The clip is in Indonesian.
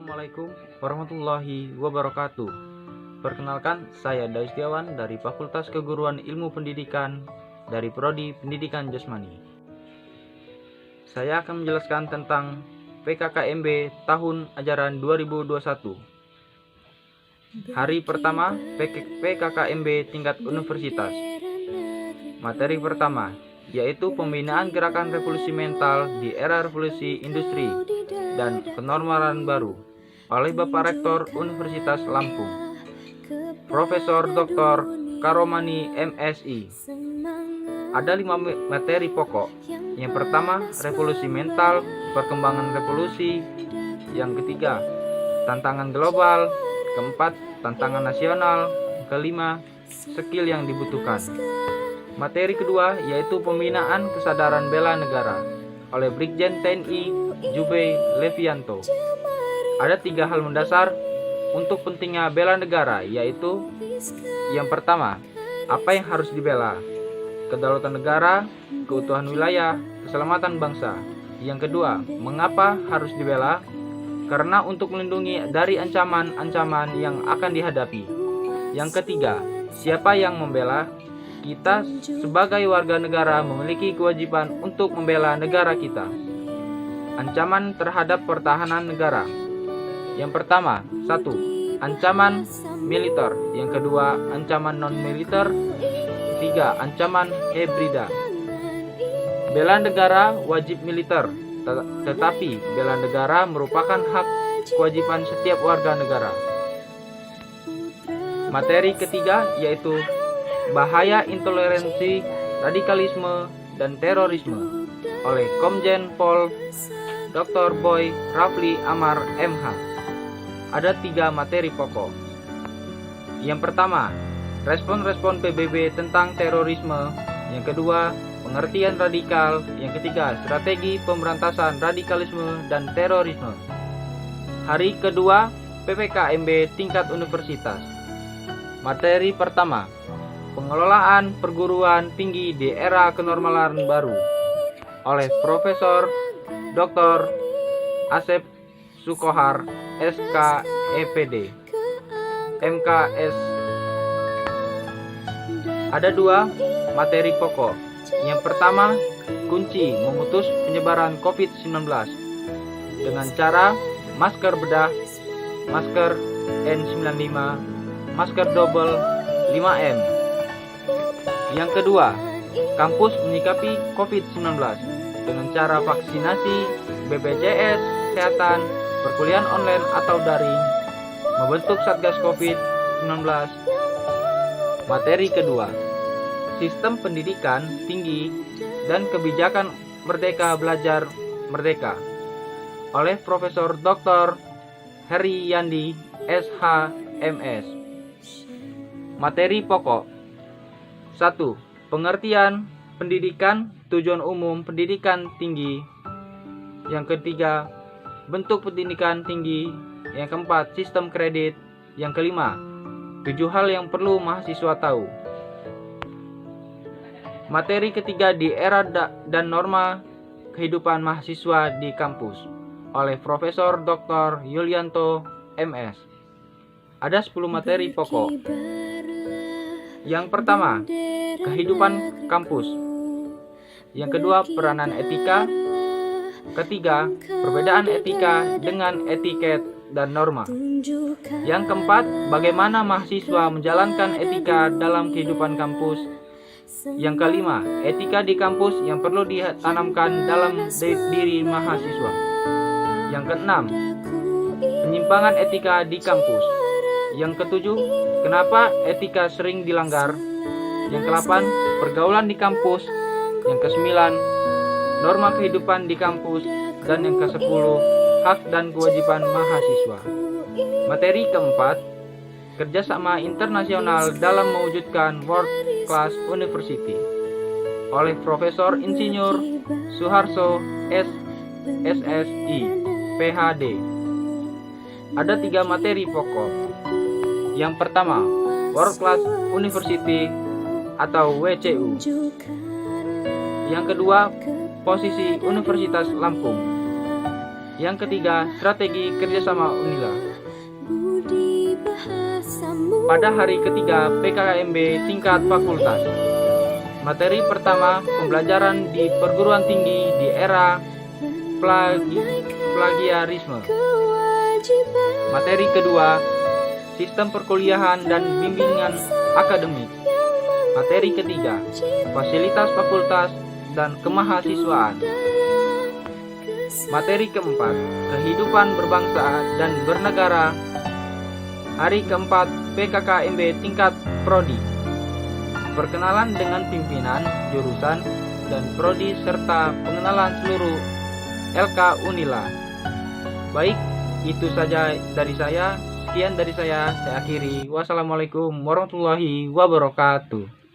Assalamualaikum warahmatullahi wabarakatuh. Perkenalkan, saya Dai Setiawan dari Fakultas Keguruan Ilmu Pendidikan dari Prodi Pendidikan Jasmani. Saya akan menjelaskan tentang PKKMB tahun ajaran 2021. Hari pertama PKKMB tingkat universitas. Materi pertama yaitu pembinaan gerakan revolusi mental di era revolusi industri dan kenormalan baru oleh Bapak Rektor Universitas Lampung, Profesor Dr. Karomani MSI. Ada 5 materi pokok. Yang pertama, revolusi mental, perkembangan revolusi. Yang ketiga, tantangan global. Keempat, tantangan nasional. Kelima, skill yang dibutuhkan. Materi kedua yaitu pembinaan kesadaran bela negara oleh Brigjen TNI Jubei Levianto. Ada 3 hal mendasar untuk pentingnya bela negara, yaitu yang pertama, apa yang harus dibela? Kedaulatan negara, keutuhan wilayah, keselamatan bangsa. Yang kedua, mengapa harus dibela? Karena untuk melindungi dari ancaman-ancaman yang akan dihadapi. Yang ketiga, siapa yang membela? Kita sebagai warga negara memiliki kewajiban untuk membela negara kita. Ancaman terhadap pertahanan negara. Yang pertama, 1. Ancaman militer. Yang kedua, ancaman non-militer. 3. Ancaman hibrida. Bela negara wajib militer, tetapi bela negara merupakan hak kewajiban setiap warga negara. Materi ketiga yaitu bahaya intoleransi, radikalisme, dan terorisme oleh Komjen Pol Dr. Boy Rafli Amar MH. Ada 3 materi pokok. Yang pertama, respon-respon PBB tentang terorisme. Yang kedua, pengertian radikal. Yang ketiga, strategi pemberantasan radikalisme dan terorisme. Hari kedua PPKMB tingkat universitas. Materi pertama, pengelolaan perguruan tinggi di era kenormalan baru oleh Profesor Dr. Asep Sukohar, SKEPD, MKS. Ada 2 materi pokok. Yang pertama, kunci memutus penyebaran COVID-19 dengan cara masker bedah, masker N95, masker double 5M. Yang kedua, kampus menyikapi COVID-19 dengan cara vaksinasi, BPJS, kesehatan, perkuliahan online atau daring, membentuk Satgas COVID-19. Materi kedua, sistem pendidikan tinggi dan kebijakan Merdeka Belajar Merdeka oleh Profesor Dr. Heri Yandi, SH.MS. Materi pokok. 1. Pengertian pendidikan, tujuan umum pendidikan tinggi. Yang ketiga, bentuk pendidikan tinggi. Yang keempat, sistem kredit. Yang kelima, 7 hal yang perlu mahasiswa tahu. Materi ketiga di era dan norma kehidupan mahasiswa di kampus oleh Profesor Dr. Yulianto, MS. Ada 10 materi pokok. Yang pertama, kehidupan kampus. Yang kedua, peranan etika. Ketiga, perbedaan etika dengan etiket dan norma. Yang keempat, bagaimana mahasiswa menjalankan etika dalam kehidupan kampus. Yang kelima, etika di kampus yang perlu ditanamkan dalam diri mahasiswa. Yang keenam, penyimpangan etika di kampus. Yang ketujuh, kenapa etika sering dilanggar. Yang ke-8, pergaulan di kampus. Yang ke-9, norma kehidupan di kampus. Dan yang ke-10, hak dan kewajiban mahasiswa. Materi keempat, kerjasama internasional dalam mewujudkan World Class University oleh Profesor Insinyur Suharso SSI, PhD. Ada 3 materi pokok. Yang pertama, World Class University atau WCU. Yang kedua, posisi Universitas Lampung. Yang ketiga, strategi kerjasama Unila. Pada hari ketiga PKKMB tingkat fakultas. Materi pertama, pembelajaran di perguruan tinggi di era plagiarisme. Materi kedua, sistem perkuliahan dan bimbingan akademik. Materi ketiga, fasilitas fakultas dan kemahasiswaan. Materi keempat, kehidupan berbangsa dan bernegara. Hari keempat PKKMB tingkat prodi. Perkenalan dengan pimpinan, jurusan, dan prodi serta pengenalan seluruh LK Unila. Baik, itu saja dari saya. Sekian dari saya akhiri. Wassalamualaikum warahmatullahi wabarakatuh.